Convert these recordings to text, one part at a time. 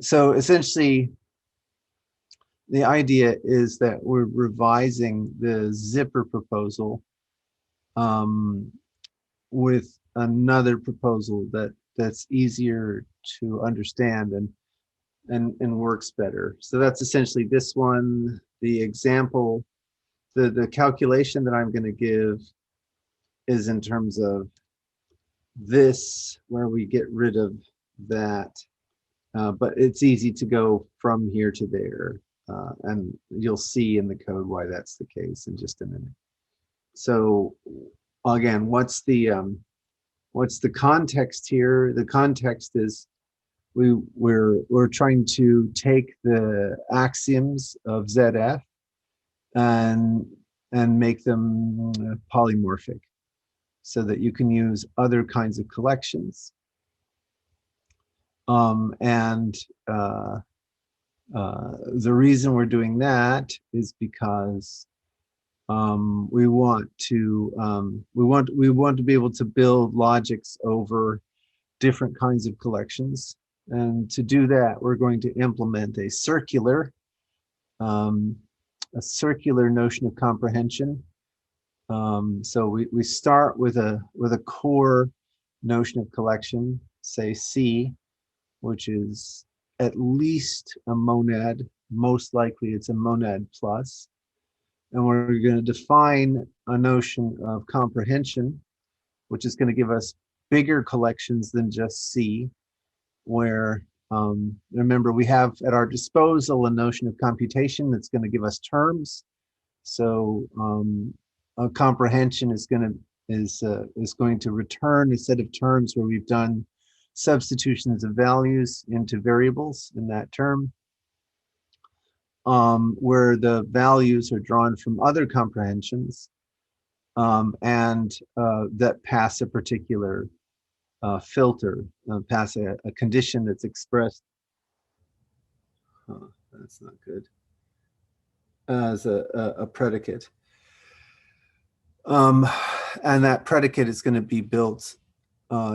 So essentially, the idea is that we're revising the zipper proposal um, with another proposal that's easier to understand and works better. So that's essentially this one. The example, the calculation that I'm going to give is in terms of this, where we get rid of that. But it's easy to go from here to there. And you'll see in the code why that's the case in just a minute. So again, what's the context here? The context is we're trying to take the axioms of ZF and make them polymorphic so that you can use other kinds of collections. And the reason we're doing that is because we want to be able to build logics over different kinds of collections. And to do that, we're going to implement a circular notion of comprehension. So we start with a core notion of collection, say C, which is at least a monad. Most likely it's a monad plus. And we're going to define a notion of comprehension, which is going to give us bigger collections than just C, where remember, we have at our disposal a notion of computation that's going to give us terms. So a comprehension is going to return a set of terms where we've done substitutions of values into variables in that term, where the values are drawn from other comprehensions and that pass a particular filter, pass a condition that's expressed. That's not good. As a predicate. And that predicate is going to be built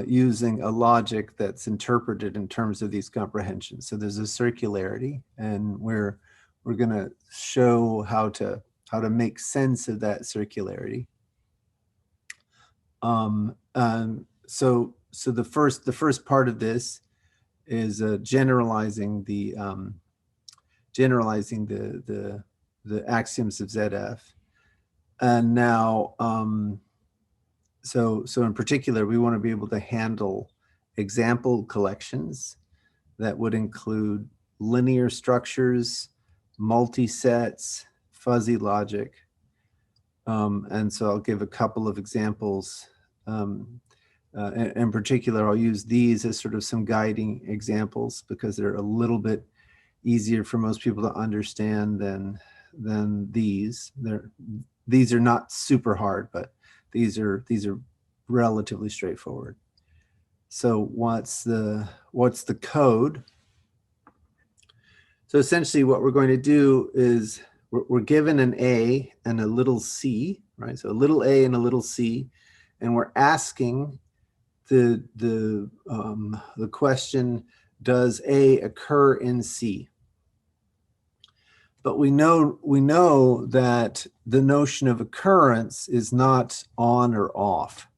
using a logic that's interpreted in terms of these comprehensions. So there's a circularity, and we're going to show how to make sense of that circularity. So the first part of this is generalizing the axioms of ZF. And now, so in particular, we want to be able to handle example collections that would include linear structures, multisets, fuzzy logic. And so I'll give a couple of examples. In particular, I'll use these as sort of some guiding examples because they're a little bit easier for most people to understand than these. These are not super hard, but these are relatively straightforward. So what's the code? So essentially what we're going to do is we're given an A and a little c, right? So a little a and a little c, and we're asking the question, does A occur in C? But we know that the notion of occurrence is not on or off,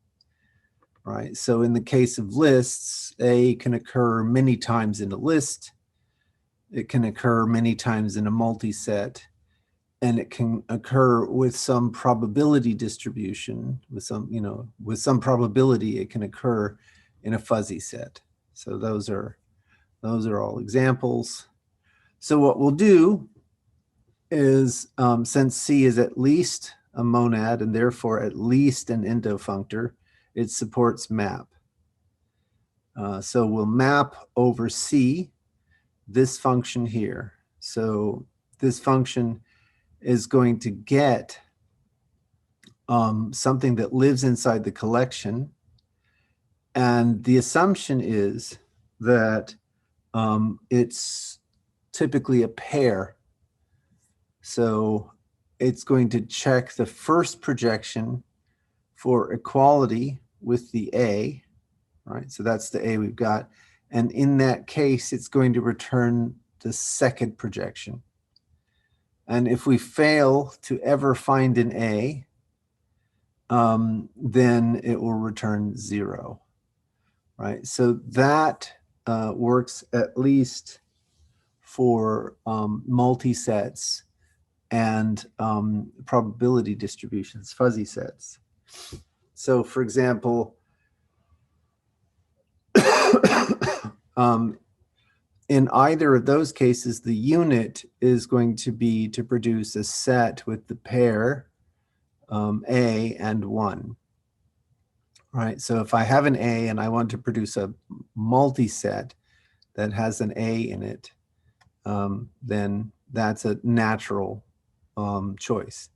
right? So in the case of lists, A can occur many times in a list. It can occur many times in a multiset, and it can occur with some probability distribution, with some probability it can occur in a fuzzy set. So those are all examples. So what we'll do is, since C is at least a monad and therefore at least an endofunctor, it supports map. So we'll map over C this function here. So this function is going to get something that lives inside the collection. And the assumption is that it's typically a pair. So it's going to check the first projection for equality with the A, right? So that's the A we've got. And in that case, it's going to return the second projection. And if we fail to ever find an A, then it will return 0, right? So that works at least for multi-sets and probability distributions, fuzzy sets. So for example, in either of those cases, the unit is going to be to produce a set with the pair A and 1. Right, so if I have an A and I want to produce a multi-set that has an A in it, then that's a natural choice.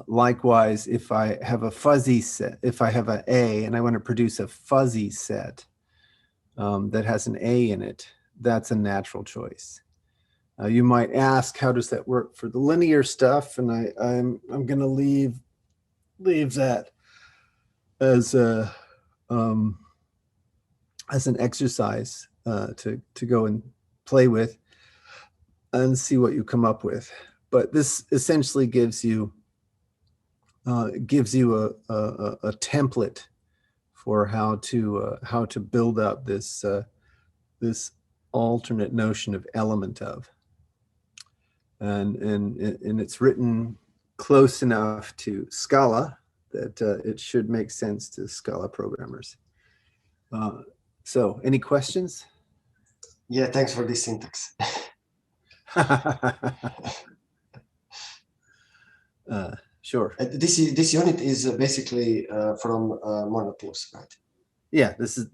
Likewise, if I have a fuzzy set, if I have an A and I want to produce a fuzzy set that has an A in it, that's a natural choice. You might ask, how does that work for the linear stuff? And I'm going to leave that as a as an exercise to go and play with and see what you come up with. But this essentially gives you a template for how to build up this this alternate notion of element of, and it's written close enough to Scala that it should make sense to Scala programmers. So any questions? Yeah, thanks for this syntax. Sure. This unit is basically from monad plus, right? Yeah, this is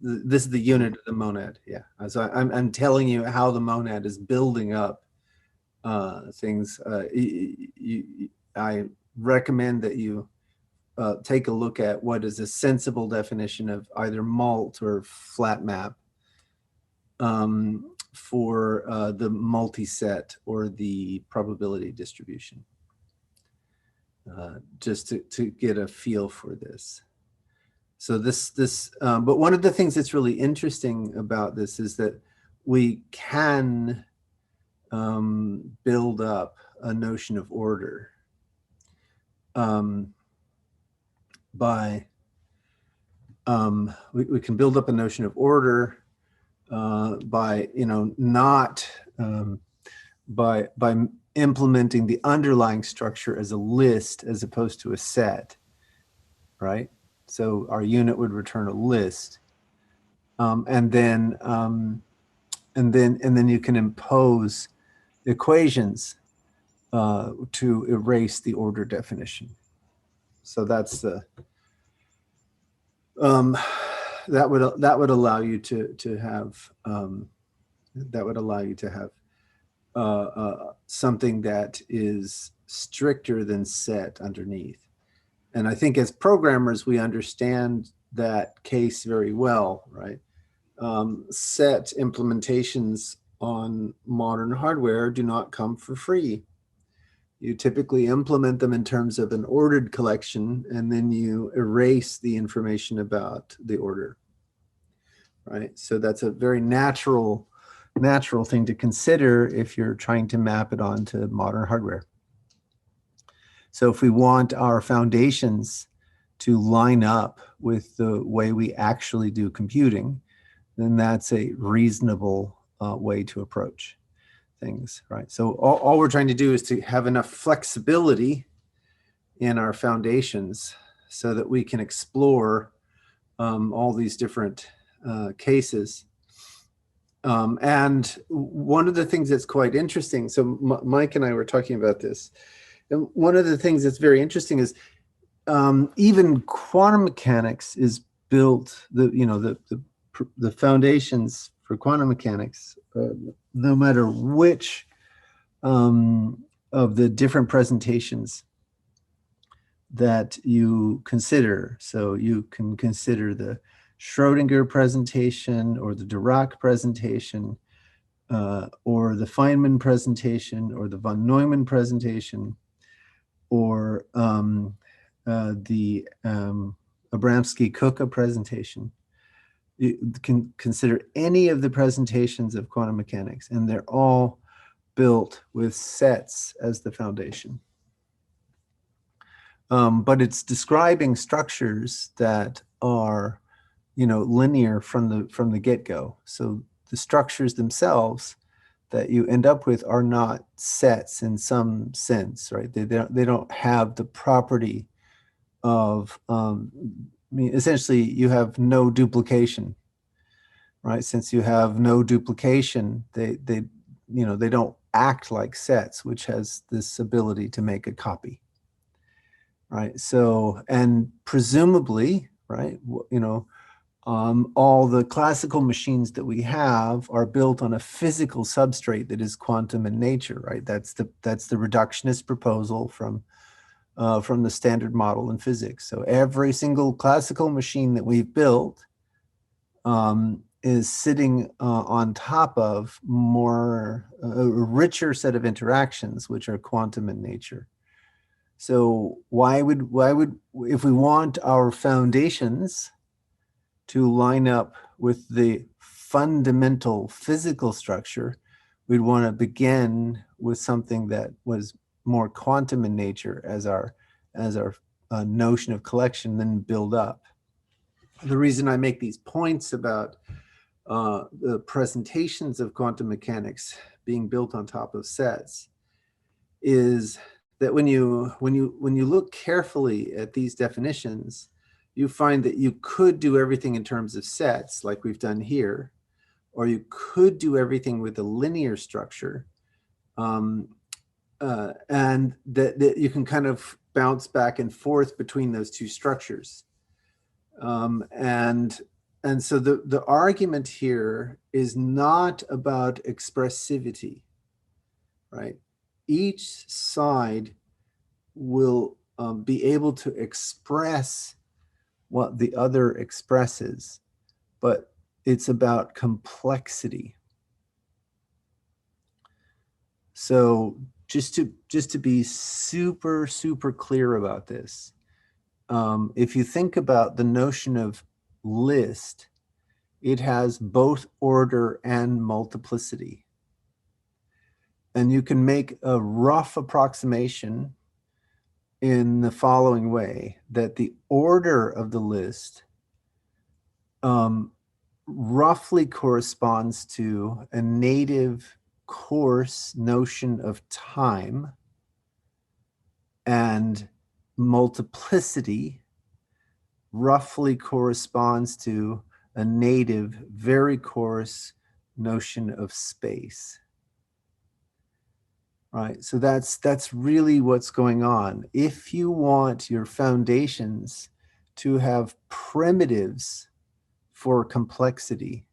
the unit of the monad. Yeah, so I'm telling you how the monad is building up things. I recommend that you take a look at what is a sensible definition of either mult or flat map for the multi-set or the probability distribution, just to get a feel for this. So but one of the things that's really interesting about this is that we can build up a notion of order by we can build up a notion of order by not by implementing the underlying structure as a list as opposed to a set, right? So our unit would return a list, and then you can impose equations to erase the order definition. So that's the that would allow you to have something that is stricter than set underneath. And I think as programmers, we understand that case very well, right? Set implementations on modern hardware do not come for free. You typically implement them in terms of an ordered collection, and then you erase the information about the order, right? So that's a very natural thing to consider if you're trying to map it onto modern hardware. So if we want our foundations to line up with the way we actually do computing, then that's a reasonable way to approach things, right? So all we're trying to do is to have enough flexibility in our foundations so that we can explore all these different cases. And one of the things that's quite interesting, so Mike and I were talking about this, and one of the things that's very interesting is even quantum mechanics is built, the foundations for quantum mechanics, no matter which of the different presentations that you consider. So you can consider the Schrodinger presentation or the Dirac presentation or the Feynman presentation or the von Neumann presentation or the Abramsky-Kuka presentation. You can consider any of the presentations of quantum mechanics, and they're all built with sets as the foundation. But it's describing structures that are, linear from the get-go. So the structures themselves that you end up with are not sets in some sense, right? They don't have the property of, essentially you have no duplication, right? Since you have no duplication, they don't act like sets, which has this ability to make a copy, right? So, and presumably, right, all the classical machines that we have are built on a physical substrate that is quantum in nature, right? That's the reductionist proposal from the standard model in physics. So every single classical machine that we've built is sitting on top of a richer set of interactions, which are quantum in nature. So why would if we want our foundations to line up with the fundamental physical structure, we'd want to begin with something that was more quantum in nature as our notion of collection, then build up. The reason I make these points about the presentations of quantum mechanics being built on top of sets is that when you look carefully at these definitions, you find that you could do everything in terms of sets like we've done here, or you could do everything with a linear structure, and that you can kind of bounce back and forth between those two structures. And so the argument here is not about expressivity, right? Each side will be able to express what the other expresses, but it's about complexity. So just to be super, super clear about this, if you think about the notion of list, it has both order and multiplicity. And you can make a rough approximation in the following way, that the order of the list roughly corresponds to a native coarse notion of time, and multiplicity roughly corresponds to a native very coarse notion of space. Right, so that's really what's going on. If you want your foundations to have primitives for complexity,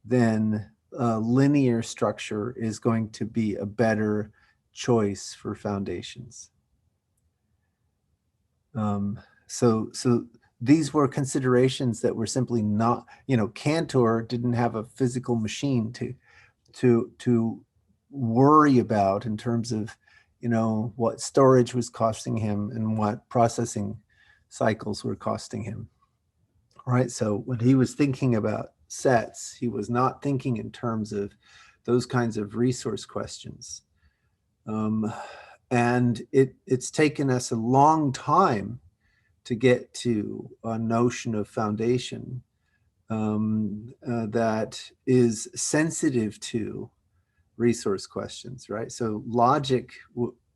then linear structure is going to be a better choice for foundations. So these were considerations that were simply not, Cantor didn't have a physical machine to worry about in terms of, what storage was costing him and what processing cycles were costing him. Right. So when he was thinking about sets, he was not thinking in terms of those kinds of resource questions. And it's taken us a long time to get to a notion of foundation that is sensitive to resource questions, right? So logic,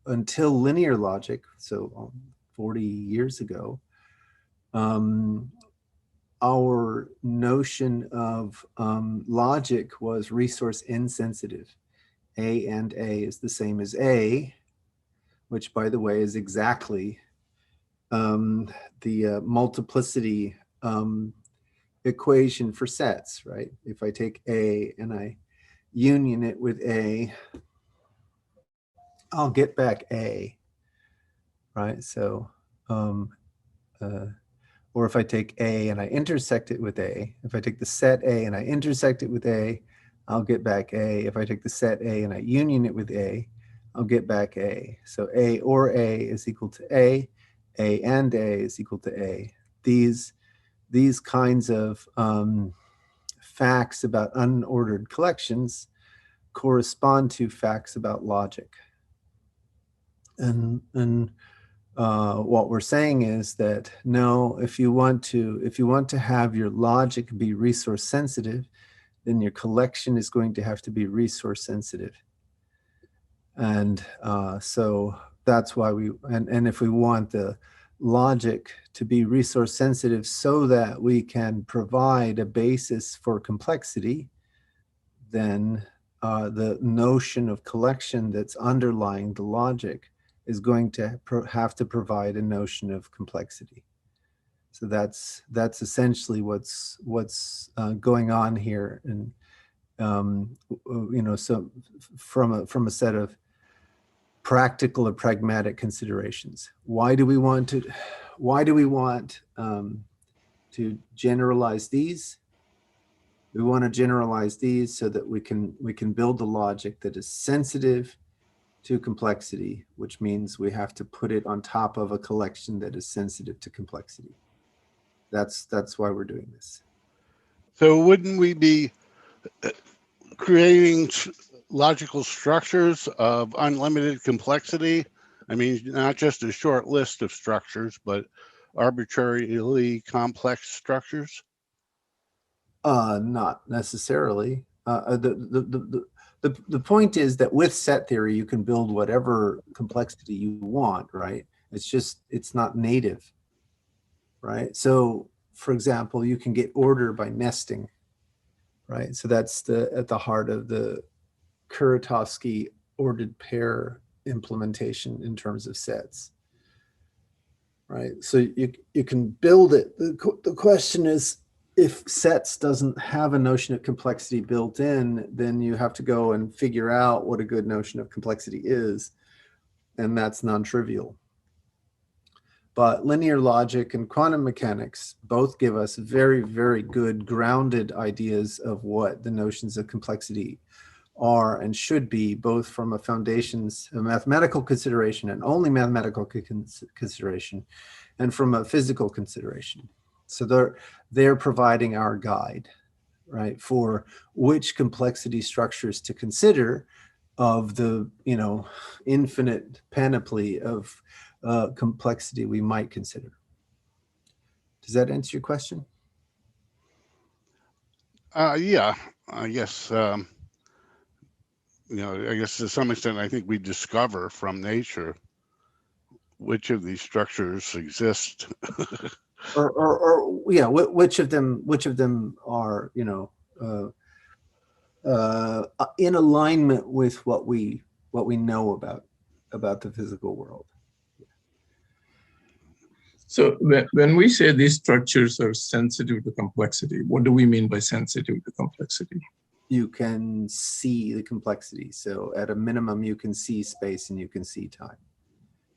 until linear logic, so 40 years ago, our notion of logic was resource insensitive. A and A is the same as A, which, by the way, is exactly the multiplicity equation for sets, right? If I take A and I union it with A, I'll get back A, right? So, or if I take A and I intersect it with A, if I take the set A and I intersect it with A, I'll get back A. If I take the set A and I union it with A, I'll get back A. So A or A is equal to A and A is equal to A. These these kinds of facts about unordered collections correspond to facts about logic. And what we're saying is that no, if you want to have your logic be resource sensitive, then your collection is going to have to be resource sensitive. And so that's why and if we want the logic to be resource sensitive so that we can provide a basis for complexity, then the notion of collection that's underlying the logic is going to have to provide a notion of complexity. So that's essentially what's going on here. And so from a set of practical or pragmatic considerations, why do we want to generalize these? We want to generalize these so that we can build a logic that is sensitive to complexity, which means we have to put it on top of a collection that is sensitive to complexity. That's why we're doing this. So wouldn't we be creating logical structures of unlimited complexity? I mean, not just a short list of structures, but arbitrarily complex structures? Not necessarily. The point is that with set theory, you can build whatever complexity you want, right? It's not native, right? So, for example, you can get order by nesting, right? So that's at the heart of the Kuratowski ordered pair implementation in terms of sets, right? So you can build it. The question is, if sets doesn't have a notion of complexity built in, then you have to go and figure out what a good notion of complexity is, and that's non-trivial. But linear logic and quantum mechanics both give us very, very good grounded ideas of what the notions of complexity are and should be, both from a mathematical consideration and only mathematical consideration, and from a physical consideration. So they're providing our guide, right, for which complexity structures to consider of the infinite panoply of complexity we might consider. Does that answer your question? Yeah, I guess. I guess to some extent, I think we discover from nature which of these structures exist. or which of them are in alignment with what we know about the physical world. So when we say these structures are sensitive to complexity, what do we mean by sensitive to complexity? You can see the complexity. So at a minimum, you can see space and you can see time.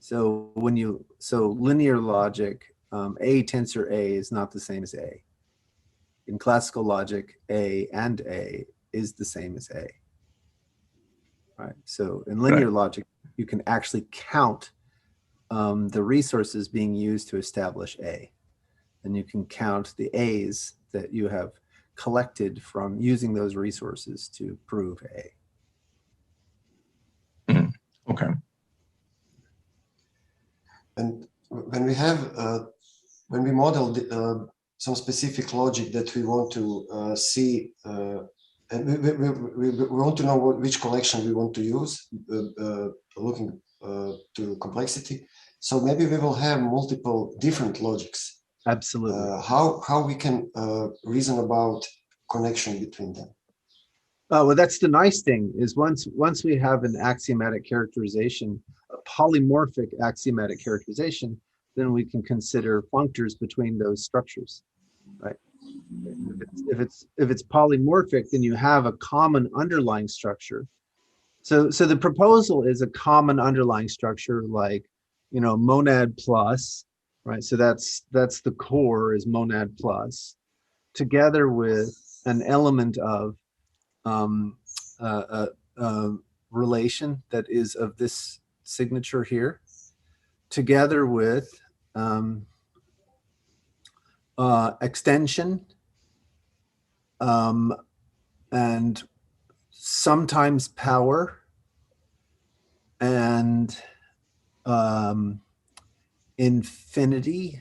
So linear logic, A tensor A is not the same as A. In classical logic, A and A is the same as A. Right. So in linear logic, you can actually count the resources being used to establish A. And you can count the A's that you have collected from using those resources to prove A. Okay. And when we model some specific logic that we want to see, and we want to know which collection we want to use, looking to complexity. So maybe we will have multiple different logics. Absolutely. How we can reason about connection between them? Well, that's the nice thing is once we have an axiomatic characterization, a polymorphic axiomatic characterization, then we can consider functors between those structures, right? If it's polymorphic, then you have a common underlying structure. So the proposal is a common underlying structure, like monad plus, right? So that's the core is monad plus, together with an element of relation that is of this signature here, together with extension, and sometimes power, and infinity.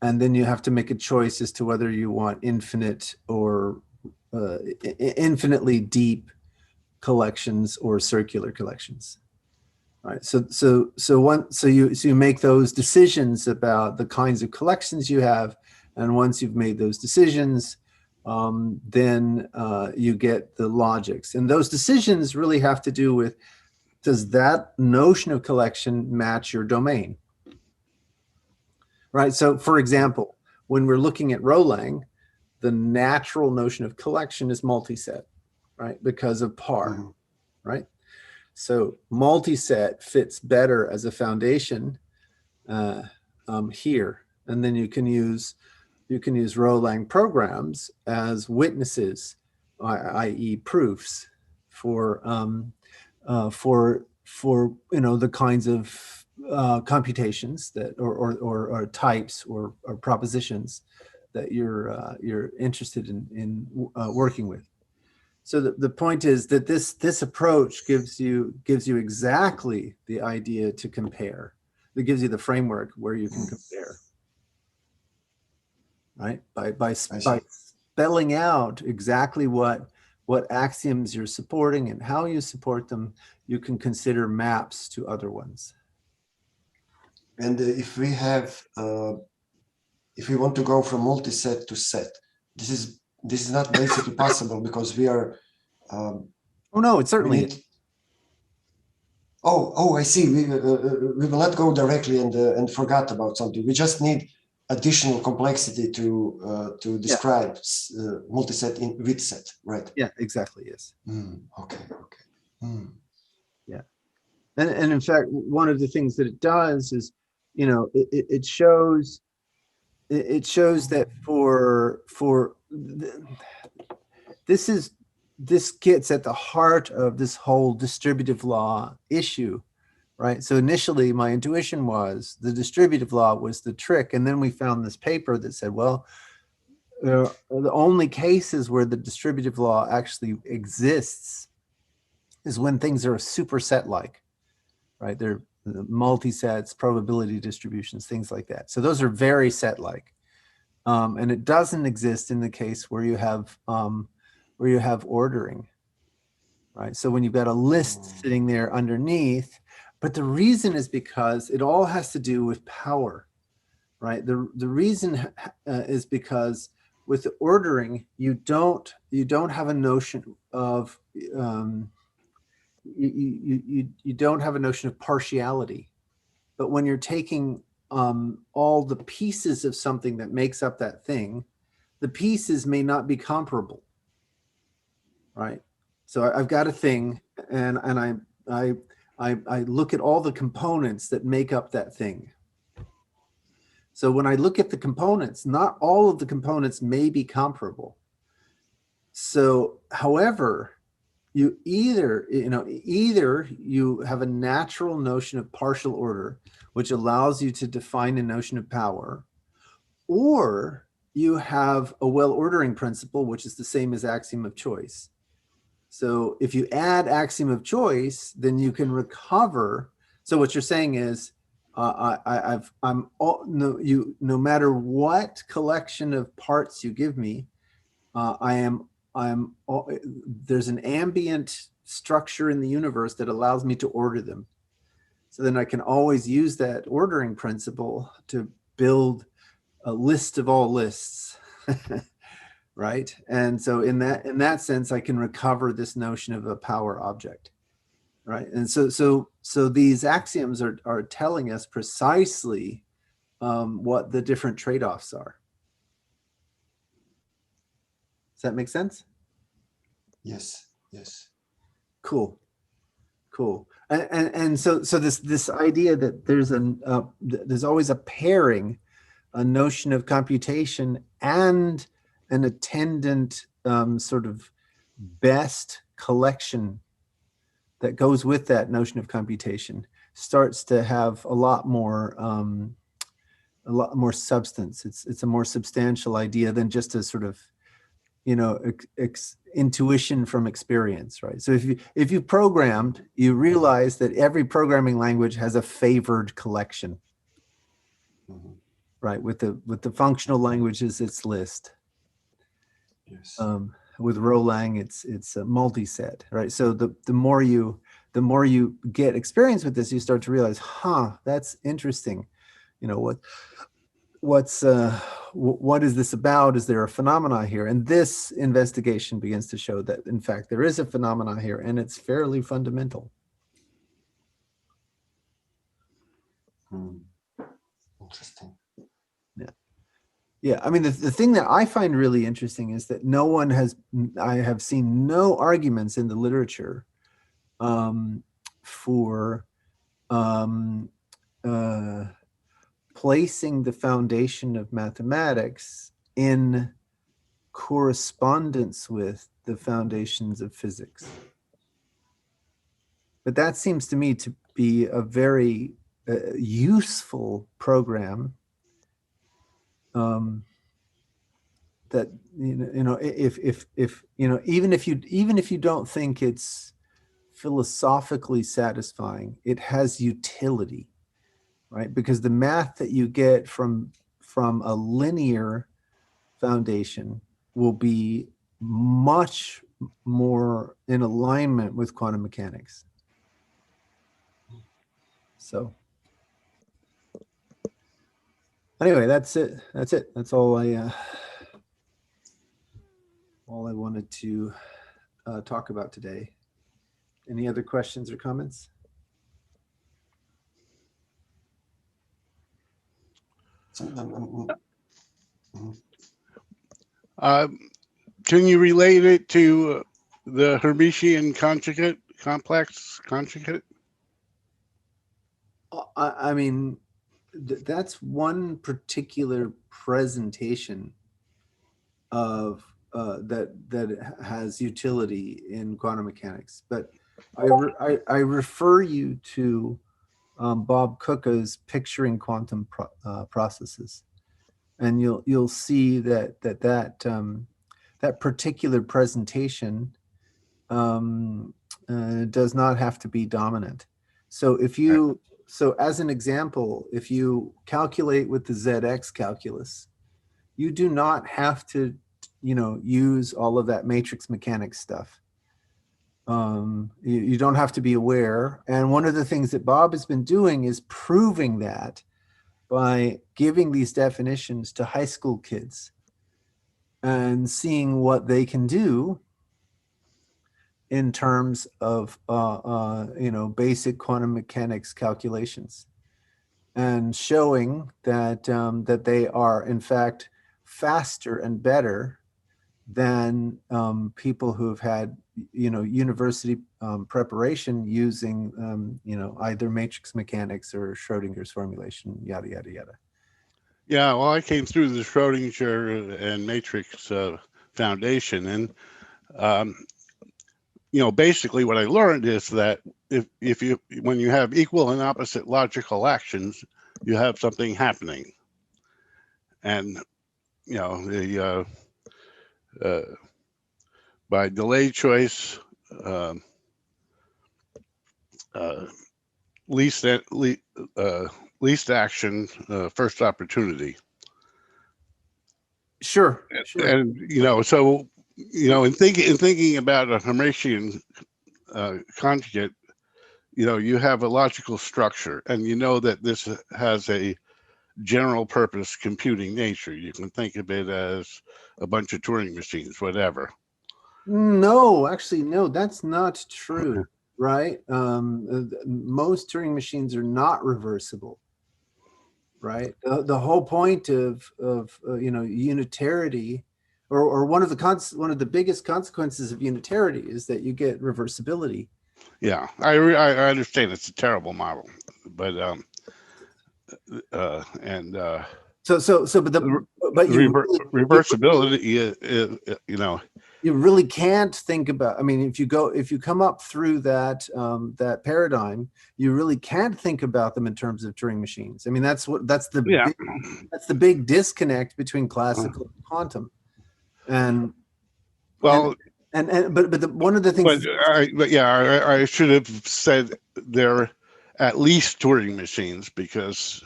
And then you have to make a choice as to whether you want infinite or infinitely deep collections or circular collections. Right. So you make those decisions about the kinds of collections you have, and once you've made those decisions, then you get the logics. And those decisions really have to do with, does that notion of collection match your domain? Right. So, for example, when we're looking at Rolang, the natural notion of collection is MultiSet, right? Because of par, right? So MultiSet fits better as a foundation here, and then you can use Rolang programs as witnesses, i.e., proofs for the kinds of computations that or types or propositions that you're interested in working with. So the point is that this approach gives you exactly the idea to compare. It gives you the framework where you can compare, right? By spelling out exactly what axioms you're supporting and how you support them, you can consider maps to other ones. And if we want to go from multi-set to set, this is not basically possible because we are. Oh no, it certainly is. Oh, I see. We will not go directly and forgot about something. We just need additional complexity to describe multi-set with set, right? Yeah, exactly. Yes. Okay. Yeah, and in fact, one of the things that it does is, it shows that this gets at the heart of this whole distributive law issue, right? So initially my intuition was the distributive law was the trick. And then we found this paper that said, well, the only cases where the distributive law actually exists is when things are superset-like, right? They're multi-sets, probability distributions, things like that. So those are very set-like. And it doesn't exist in the case where you have ordering, right? So when you've got a list sitting there underneath, but the reason is because it all has to do with power, right? The reason is because with the ordering, you don't have a notion of you don't have a notion of partiality. But when you're taking all the pieces of something that makes up that thing, the pieces may not be comparable, right? So I've got a thing, and I look at all the components that make up that thing. So when I look at the components, not all of the components may be comparable. So, however, you either you have a natural notion of partial order, which allows you to define a notion of power, or you have a well-ordering principle, which is the same as axiom of choice. So if you add axiom of choice, then you can recover. So what you're saying is, no matter what collection of parts you give me, there's an ambient structure in the universe that allows me to order them. So then I can always use that ordering principle to build a list of all lists, right? And so in that sense, I can recover this notion of a power object, right? And so these axioms are telling us precisely what the different trade-offs are. Does that make sense? Yes. Cool. And so this idea that there's always a pairing, a notion of computation and an attendant sort of best collection that goes with that notion of computation starts to have a lot more a lot more substance. It's a more substantial idea than just a sort of, you know, intuition from experience, right? So if you programmed, you realize that every programming language has a favored collection, right? With the functional languages, it's list. Yes. With Rolang, it's a MultiSet, right? So the more you get experience with this, you start to realize, that's interesting. You know, what is this about? Is there a phenomena here? And this investigation begins to show that, in fact, there is a phenomena here, and it's fairly fundamental. Interesting. Yeah, I mean, the thing that I find really interesting is that I have seen no arguments in the literature for placing the foundation of mathematics in correspondence with the foundations of physics. But that seems to me to be a very useful program. That you know, if you know, even if you don't think it's philosophically satisfying, it has utility, right? Because the math that you get from a linear foundation will be much more in alignment with quantum mechanics. So anyway, that's it. That's all I wanted to talk about today. Any other questions or comments? Can you relate it to the Hermitian conjugate, complex conjugate? I mean, that's one particular presentation of that has utility in quantum mechanics. But I refer you to Bob Kuka's Picturing Quantum Processes, and you'll see that particular presentation does not have to be dominant. So so as an example, if you calculate with the ZX calculus, you do not have to, you know, use all of that matrix mechanics stuff. You don't have to be aware. And one of the things that Bob has been doing is proving that by giving these definitions to high school kids and seeing what they can do in terms of you know, basic quantum mechanics calculations, and showing that that they are in fact faster and better than people who've had, you know, university preparation using you know, either matrix mechanics or Schrodinger's formulation, yada yada yada. Yeah, well, I came through the Schrodinger and matrix foundation, and you know, basically what I learned is that when you have equal and opposite logical actions, you have something happening. And you know, by delayed choice, least action, first opportunity. Sure. And you know, so you know, in thinking about a Hermitian conjugate, you know, you have a logical structure, and you know that this has a general purpose computing nature. You can think of it as a bunch of Turing machines, whatever. No, actually, no, that's not true, right? Most Turing machines are not reversible, right? The whole point of you know, unitarity, or one of the biggest consequences of unitarity is that you get reversibility. Yeah, I understand it's a terrible model, but but reversibility is, you know, you really can't think about, I mean, if you come up through that that paradigm, you really can't think about them in terms of Turing machines. I mean, that's Yeah. the big disconnect between classical and quantum. And Well, but one of the things, I should have said they're at least Turing machines, because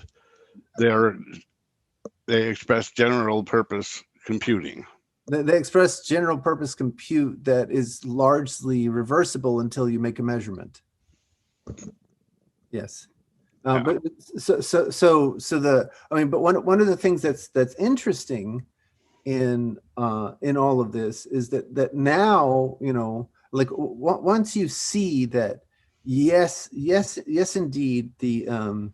they express general purpose computing. they express general purpose compute that is largely reversible until you make a measurement. Yes. Yeah. But one of the things that's interesting in all of this is that now, you know, like once you see that yes indeed, the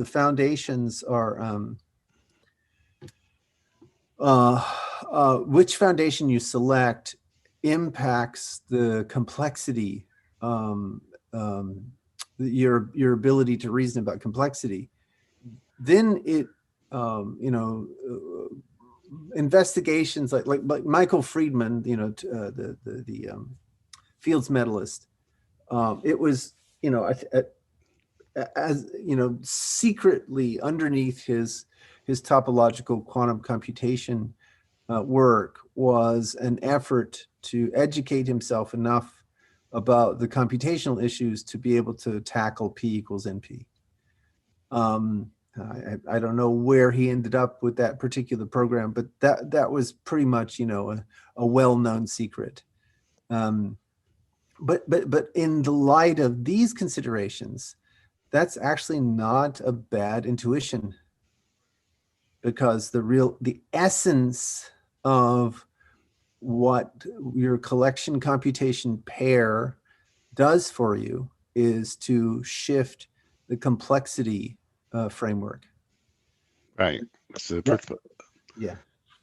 foundations are which foundation you select impacts the complexity, your ability to reason about complexity. Then it you know, investigations like Michael Friedman, you know, the Fields medalist, it was, you know, as you know, secretly underneath his topological quantum computation work was an effort to educate himself enough about the computational issues to be able to tackle P equals NP. I don't know where he ended up with that particular program, but that was pretty much, you know, a well-known secret. But in the light of these considerations, that's actually not a bad intuition, because the essence of what your collection computation pair does for you is to shift the complexity framework. Right. It's a, Yeah.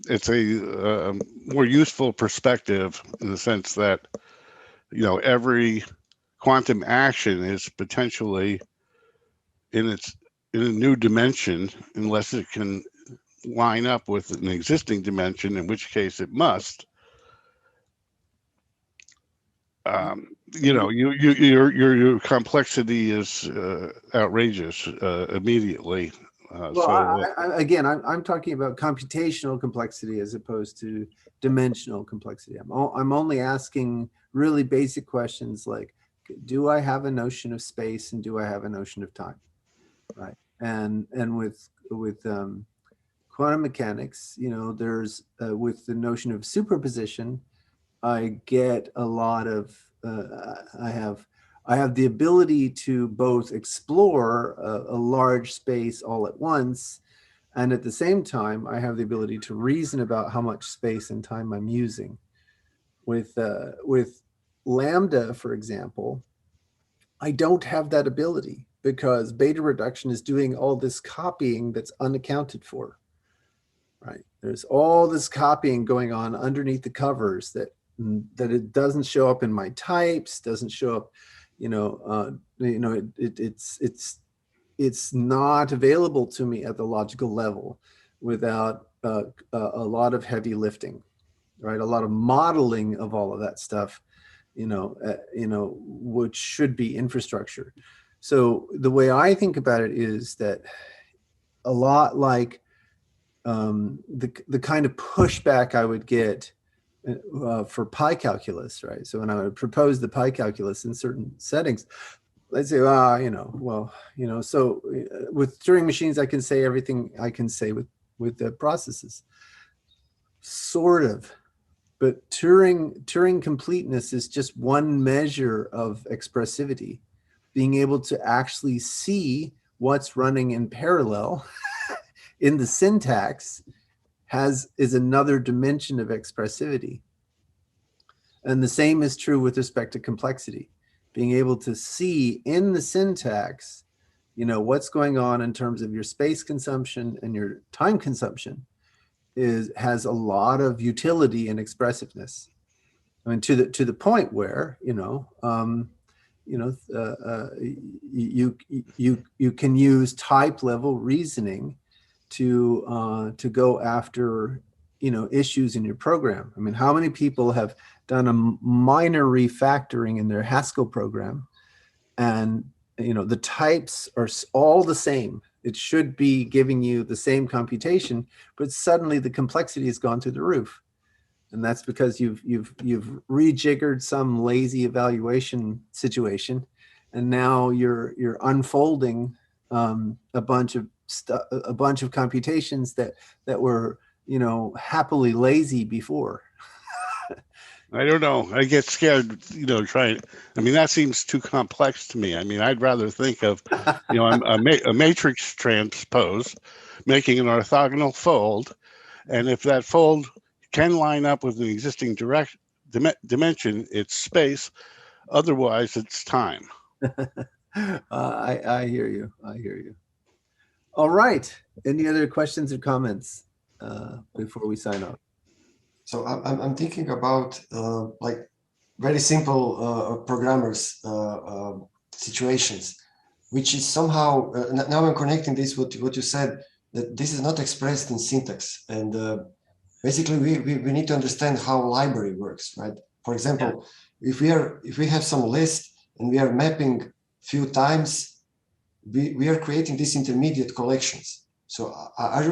It's a more useful perspective, in the sense that, you know, every quantum action is potentially in a new dimension, unless it can line up with an existing dimension, in which case it must. You know, your complexity is outrageous immediately. Again, I'm talking about computational complexity as opposed to dimensional complexity. I'm only asking really basic questions like, do I have a notion of space and do I have a notion of time, right? And with quantum mechanics, you know, there's with the notion of superposition, I get a lot of I have the ability to both explore a large space all at once, and at the same time, I have the ability to reason about how much space and time I'm using. With lambda, for example, I don't have that ability because beta reduction is doing all this copying that's unaccounted for. Right? There's all this copying going on underneath the covers that it doesn't show up in my types, doesn't show up, you know, it's not available to me at the logical level without a lot of heavy lifting, right? A lot of modeling of all of that stuff, you know, which should be infrastructure. So the way I think about it is that a lot like the kind of pushback I would get for pi calculus, right? So when I would propose the pi calculus in certain settings, let's say, you know, well, you know, so with Turing machines, I can say everything I can say with the processes, sort of. But Turing completeness is just one measure of expressivity, being able to actually see what's running in parallel in the syntax is another dimension of expressivity. And the same is true with respect to complexity. Being able to see in the syntax, you know, what's going on in terms of your space consumption and your time consumption has a lot of utility and expressiveness. I mean, to the point where, you know, you can use type level reasoning to go after issues in your program. I mean, how many people have done a minor refactoring in their Haskell program, and the types are all the same. It should be giving you the same computation, but suddenly the complexity has gone through the roof. And that's because you've rejiggered some lazy evaluation situation, and now you're unfolding a bunch of computations that were happily lazy before. I don't know. I get scared, trying. I mean, that seems too complex to me. I mean, I'd rather think of, a matrix transpose, making an orthogonal fold, and if that fold can line up with an existing dimension, it's space. Otherwise, it's time. I hear you. I hear you. All right. Any other questions or comments before we sign off? So I'm thinking about like very simple programmers situations, which is somehow now I'm connecting this with what you said, that this is not expressed in syntax, and basically we need to understand how library works, right? For example, if we have some list and we are mapping few times, we are creating these intermediate collections. So are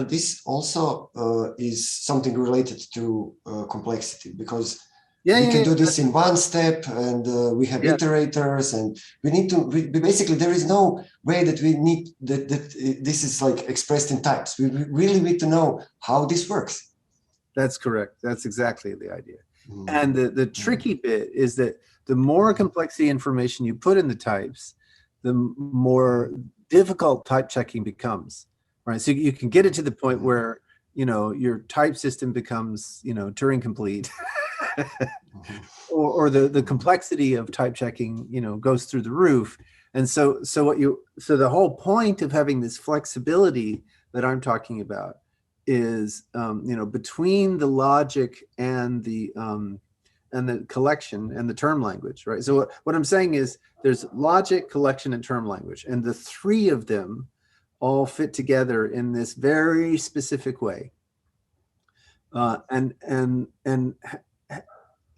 this also is something related to complexity? Because we can do this in one step, and we have iterators, and we need to basically there is no way that we need that this is like expressed in types. We really need to know how this works. That's correct. That's exactly the idea. And the tricky bit is that the more complexity information you put in the types, the more difficult type checking becomes, right? So you can get it to the point where, your type system becomes, Turing complete, or the complexity of type checking, goes through the roof. And so the whole point of having this flexibility that I'm talking about is, between the logic and the collection and the term language, right? So what I'm saying is there's logic, collection, and term language, and the three of them all fit together in this very specific way. And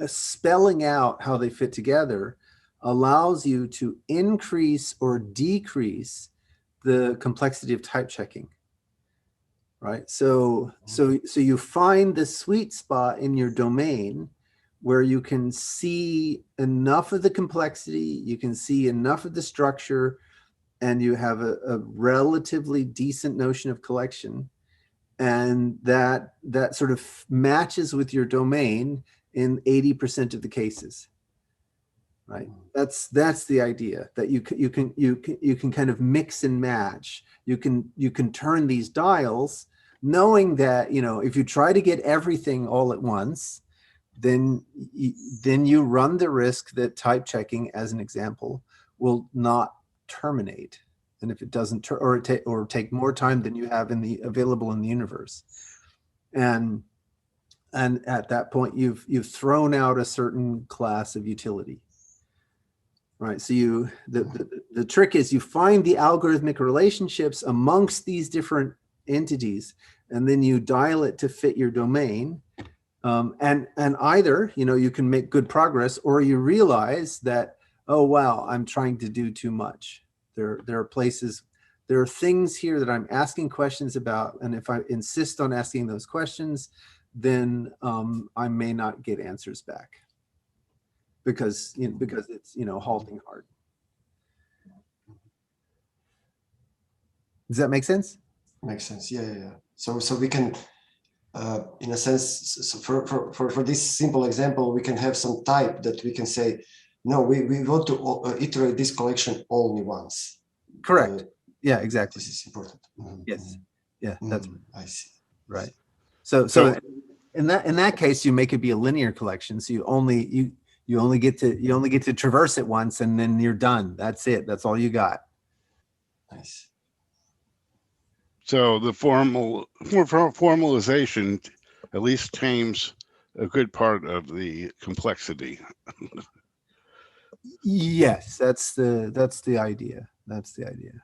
spelling out how they fit together allows you to increase or decrease the complexity of type checking, right? So you find the sweet spot in your domain where you can see enough of the complexity, you can see enough of the structure, and you have a relatively decent notion of collection, and that sort of matches with your domain in 80% of the cases, right? That's the idea, that you can kind of mix and match. You can turn these dials, knowing that if you try to get everything all at once, then you run the risk that type checking, as an example, will not terminate, and if it doesn't or take more time than you have available in the universe, and at that point you've thrown out a certain class of utility, right? So the trick is you find the algorithmic relationships amongst these different entities, and then you dial it to fit your domain. And either, you can make good progress, or you realize that, oh, wow, I'm trying to do too much. There are things here that I'm asking questions about. And if I insist on asking those questions, then I may not get answers back because it's, halting hard. Does that make sense? Makes sense. Yeah. So we can, in a sense, for this simple example, we can have some type that we can say, no, we want to iterate this collection only once. Correct. Yeah, exactly. This is important. Yes. Yeah, that's I see. Right. So in that case, you make it be a linear collection. So you only get to traverse it once, and then you're done. That's it. That's all you got. Nice. So the formalization at least tames a good part of the complexity. Yes, that's the idea. That's the idea.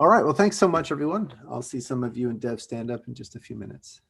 All right. Well, thanks so much, everyone. I'll see some of you in Dev Stand Up in just a few minutes.